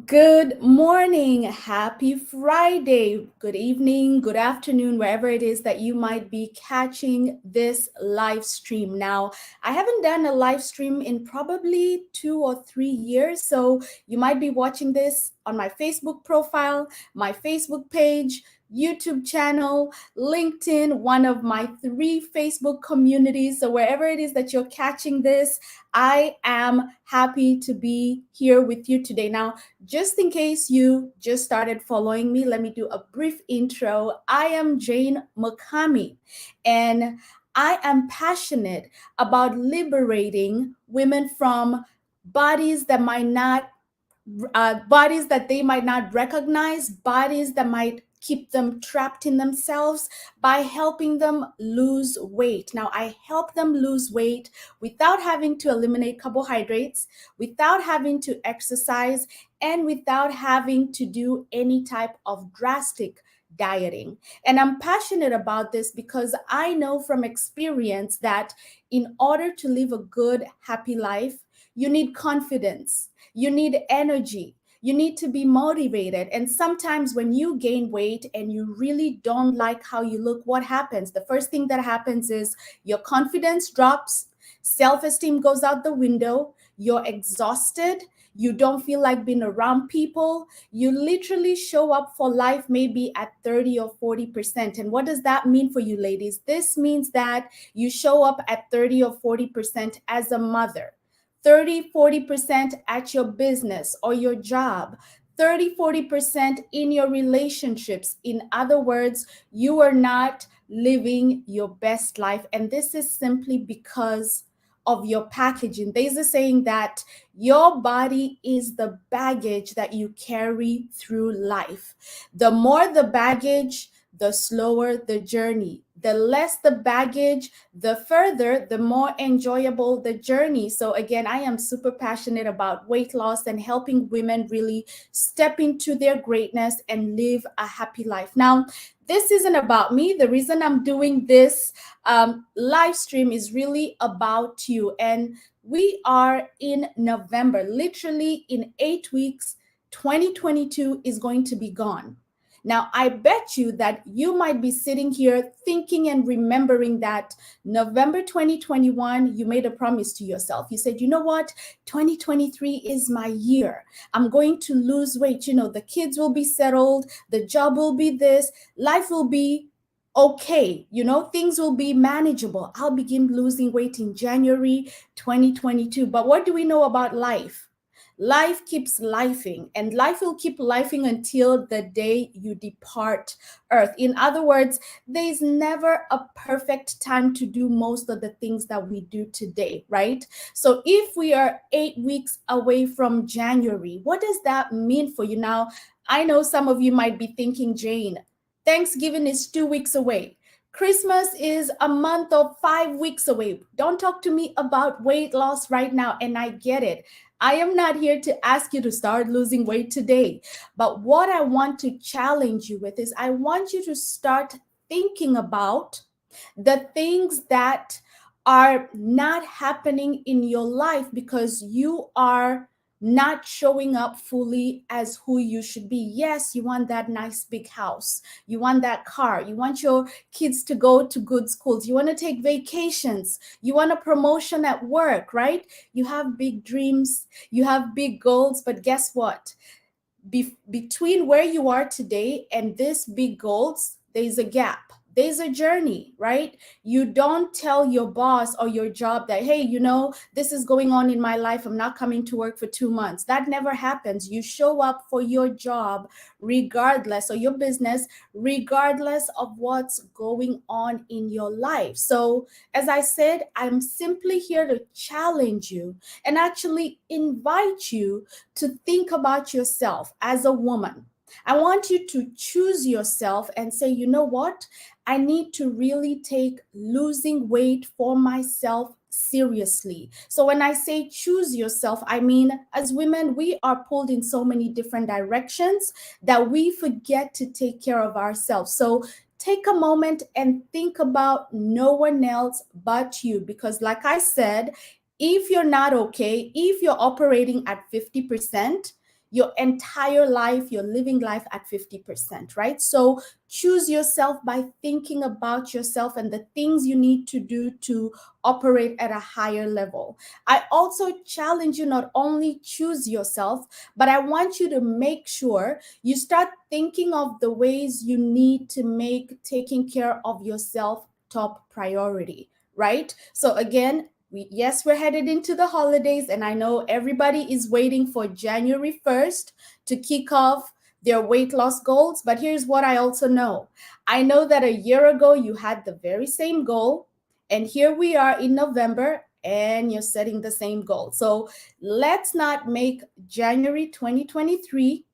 Good morning, happy Friday, good evening, good afternoon, wherever it is that you might be catching this live stream. Now, I haven't done a live stream in probably 2 or 3 years, so you might be watching this on my Facebook profile, my Facebook page, YouTube channel, LinkedIn, one of my three Facebook communities. So, wherever it is that you're catching this, I am happy to be here with you today. Now, just in case you just started following me, let me do a brief intro. I am Jane Macami, and I am passionate about liberating women from bodies that might not bodies that they might not recognize, bodies that might keep them trapped in themselves by helping them lose weight. Now, I help them lose weight without having to eliminate carbohydrates, without having to exercise, and without having to do any type of drastic dieting. And I'm passionate about this because I know from experience that in order to live a good, happy life, you need confidence, you need energy, you need to be motivated. And sometimes when you gain weight and you really don't like how you look, what happens? The first thing that happens is your confidence drops, self esteem goes out the window, you're exhausted. You don't feel like being around people. You literally show up for life maybe at 30 or 40%. And what does that mean for you, ladies? This means that you show up at 30 or 40% as a mother, 30-40% at your business or your job, 30-40% in your relationships. In other words, you are not living your best life. And this is simply because of your packaging. There's a saying that your body is the baggage that you carry through life. The more the baggage, the slower the journey. The less the baggage, the further, the more enjoyable the journey. So, again, I am super passionate about weight loss and helping women really step into their greatness and live a happy life. Now, this isn't about me. The reason I'm doing this live stream is really about you. And we are in November, literally in 8 weeks, 2022 is going to be gone. Now, I bet you that you might be sitting here thinking and remembering that November 2021, you made a promise to yourself. You said, you know what? 2023 is my year. I'm going to lose weight. You know, the kids will be settled, the job will be this, life will be okay. You know, things will be manageable. I'll begin losing weight in January 2022. But what do we know about life? Life keeps lifing, and life will keep lifing until the day you depart earth. In other words, there is never a perfect time to do most of the things that we do today, right? So if we are 8 weeks away from January, what does that mean for you? Now, I know some of you might be thinking, Jane, Thanksgiving is 2 weeks away. Christmas is a month or 5 weeks away. Don't talk to me about weight loss right now. And I get it. I am not here to ask you to start losing weight today. But what I want to challenge you with is I want you to start thinking about the things that are not happening in your life because you are not showing up fully as who you should be. Yes, you want that nice big house. You want that car. You want your kids to go to good schools. You want to take vacations. You want a promotion at work, right? You have big dreams. You have big goals. But guess what? Between where you are today and this big goals, there's a gap. There's a journey, right? You don't tell your boss or your job that, hey, you know, this is going on in my life. I'm not coming to work for 2 months. That never happens. You show up for your job regardless, or your business, regardless of what's going on in your life. So, as I said, I'm simply here to challenge you and actually invite you to think about yourself as a woman. I want you to choose yourself and say, you know what? I need to really take losing weight for myself seriously. So when I say choose yourself, I mean, as women, we are pulled in so many different directions that we forget to take care of ourselves. So take a moment and think about no one else but you. Because, like I said, if you're not okay, if you're operating at 50%, your entire life, you're living life at 50%, right? So choose yourself by thinking about yourself and the things you need to do to operate at a higher level. I also challenge you not only choose yourself, but I want you to make sure you start thinking of the ways you need to make taking care of yourself top priority, right? So again, yes, we're headed into the holidays, and I know everybody is waiting for January 1st to kick off their weight loss goals. But here's what I also know. I know that a year ago you had the very same goal, and here we are in November and you're setting the same goal. So let's not make January 2023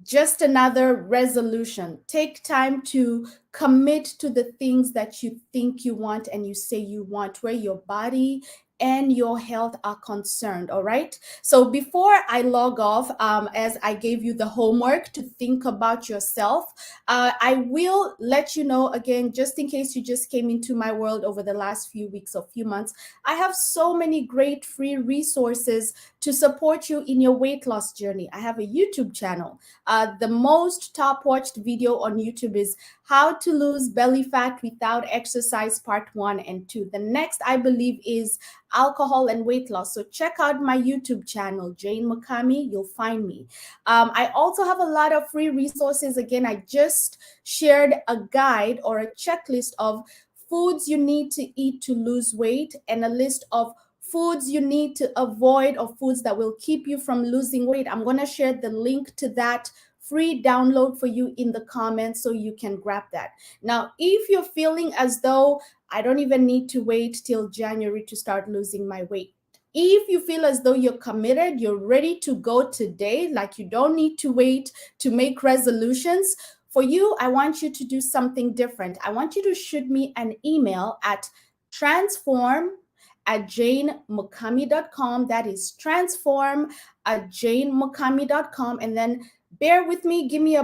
just another resolution. Take time to commit to the things that you think you want and you say you want, where your body and your health are concerned. All right. So before I log off, as I gave you the homework to think about yourself, I will let you know again, just in case you just came into my world over the last few weeks or few months, I have so many great free resources to support you in your weight loss journey. I have a YouTube channel. The most top watched video on YouTube is How to Lose Belly Fat Without Exercise Part 1 and 2. The next, I believe, is Alcohol and Weight Loss. So check out my YouTube channel, Jane Macami. You'll find me. I also have a lot of free resources. Again, I just shared a guide or a checklist of foods you need to eat to lose weight and a list of foods you need to avoid or foods that will keep you from losing weight. I'm going to share the link to that free download for you in the comments so you can grab that. Now, if you're feeling as though I don't even need to wait till January to start losing my weight, if you feel as though you're committed, you're ready to go today, like you don't need to wait to make resolutions, for you, I want you to do something different. I want you to shoot me an email at transform@janemacami.com. That is transform@janemacami.com. And then bear with me, give me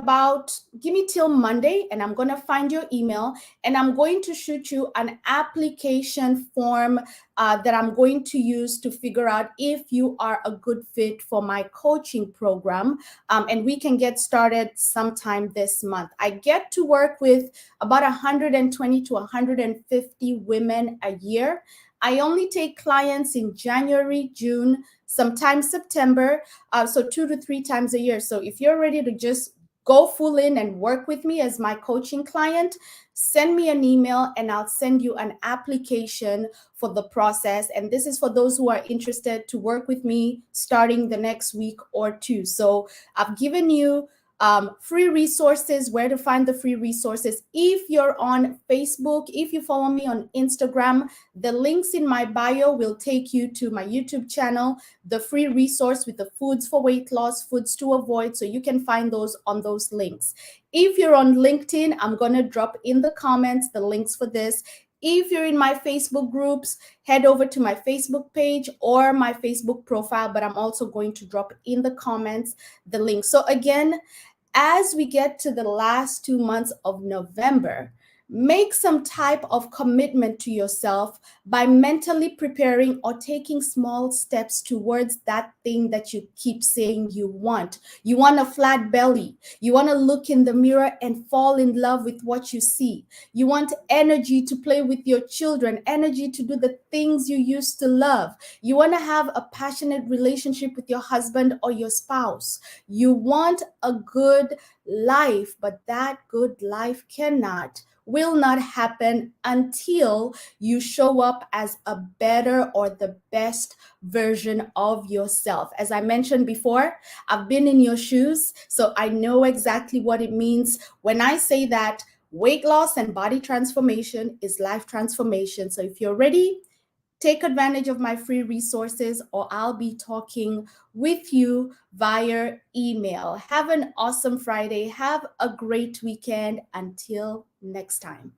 till Monday, and I'm going to find your email and I'm going to shoot you an application form that I'm going to use to figure out if you are a good fit for my coaching program. And we can get started sometime this month. I get to work with about 120 to 150 women a year. I only take clients in January, June, sometimes September, so 2 to 3 times a year. So if you're ready to just go full in and work with me as my coaching client, send me an email and I'll send you an application for the process. And this is for those who are interested to work with me starting the next week or two. So I've given you free resources, where to find the free resources. If you're on Facebook, if you follow me on Instagram, the links in my bio will take you to my YouTube channel, the free resource with the foods for weight loss, foods to avoid. So you can find those on those links. If you're on LinkedIn, I'm going to drop in the comments the links for this. If you're in my Facebook groups, head over to my Facebook page or my Facebook profile, but I'm also going to drop in the comments the link. So again, as we get to the last 2 months of November, make some type of commitment to yourself by mentally preparing or taking small steps towards that thing that you keep saying you want. You want a flat belly. You want to look in the mirror and fall in love with what you see. You want energy to play with your children, energy to do the things you used to love. You want to have a passionate relationship with your husband or your spouse. You want a good life, but that good life will not happen until you show up as a better or the best version of yourself. As I mentioned before, I've been in your shoes, so I know exactly what it means when I say that weight loss and body transformation is life transformation. So if you're ready, take advantage of my free resources, or I'll be talking with you via email. Have an awesome Friday. Have a great weekend. Until next time.